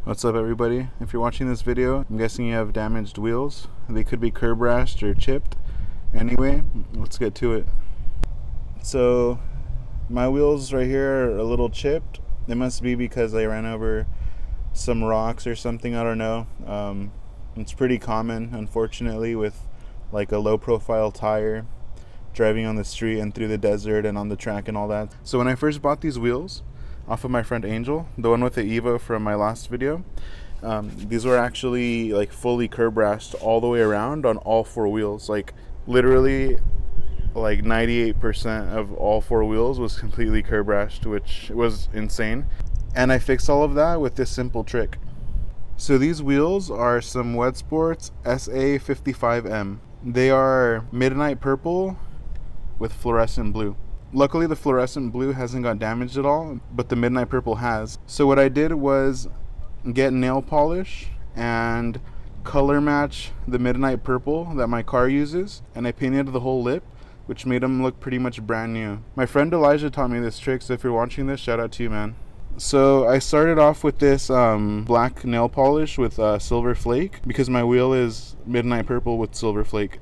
What's up everybody? If you're watching this video, I'm guessing you have damaged wheels. They could be curb rashed or chipped. Anyway, let's get to it. So my wheels right here are a little chipped. It must be because I ran over some rocks or something, I don't know. It's pretty common, unfortunately, with like a low profile tire driving on the street and through the desert and on the track and all that. So when I first bought these wheels off of my friend Angel, the one with the Evo from my last video, these were actually like fully curb rashed all the way around on all four wheels. Like literally like 98% of all four wheels was completely curb rashed, which was insane. And I fixed all of that with this simple trick. So these wheels are some Wedsports SA55M. They are midnight purple with fluorescent blue. Luckily the fluorescent blue hasn't got damaged at all, but the midnight purple has. So what I did was get nail polish and color match the midnight purple that my car uses, and I painted the whole lip, which made them look pretty much brand new. My friend Elijah taught me this trick, so if you're watching this, shout out to you, man. So I started off with this black nail polish with silver flake, because my wheel is midnight purple with silver flake.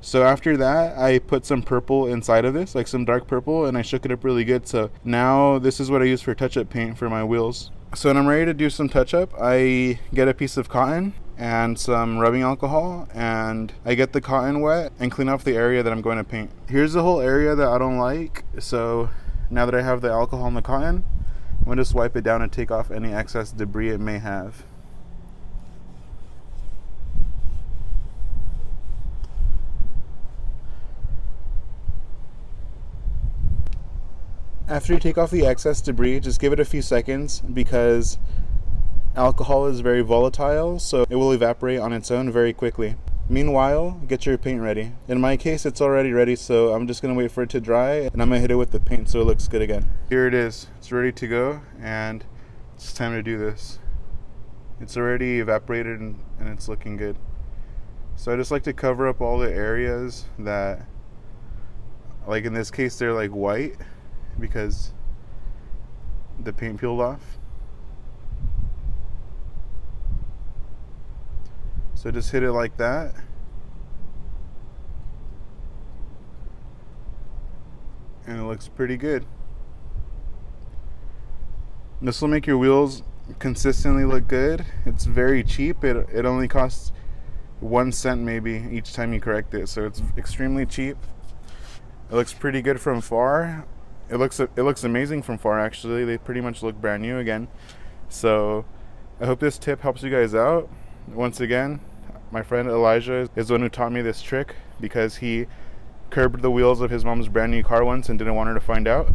So after that, I put some purple inside of this, like some dark purple, and I shook it up really good. So now this is what I use for touch-up paint for my wheels. So when I'm ready to do some touch-up, I get a piece of cotton and some rubbing alcohol, and I get the cotton wet and clean off the area that I'm going to paint. Here's the whole area that I don't like. So now that I have the alcohol and the cotton, I'm going to just wipe it down and take off any excess debris it may have. After you take off the excess debris, just give it a few seconds, because alcohol is very volatile, so it will evaporate on its own very quickly. Meanwhile, get your paint ready. In my case, it's already ready, so I'm just going to wait for it to dry, and I'm going to hit it with the paint so it looks good again. Here it is. It's ready to go, and it's time to do this. It's already evaporated and it's looking good. So I just like to cover up all the areas that, like in this case, they're like white, because the paint peeled off. So just hit it like that. And it looks pretty good. This will make your wheels consistently look good. It's very cheap. It only costs 1 cent maybe each time you correct it. So it's extremely cheap. It looks pretty good from far. It looks amazing from far, actually. They pretty much look brand new again. So I hope this tip helps you guys out. Once again, my friend Elijah is the one who taught me this trick, because he curbed the wheels of his mom's brand new car once and didn't want her to find out.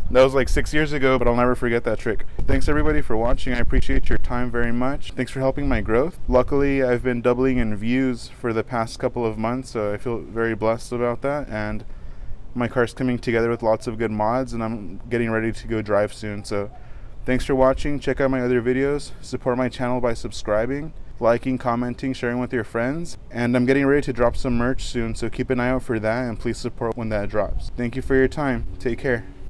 That was like 6 years ago, but I'll never forget that trick. Thanks everybody for watching. I appreciate your time very much. Thanks for helping my growth. Luckily, I've been doubling in views for the past couple of months, so I feel very blessed about that. And my car's coming together with lots of good mods, and I'm getting ready to go drive soon. So thanks for watching. Check out my other videos. Support my channel by subscribing, liking, commenting, sharing with your friends. And I'm getting ready to drop some merch soon, so keep an eye out for that, and please support when that drops. Thank you for your time. Take care.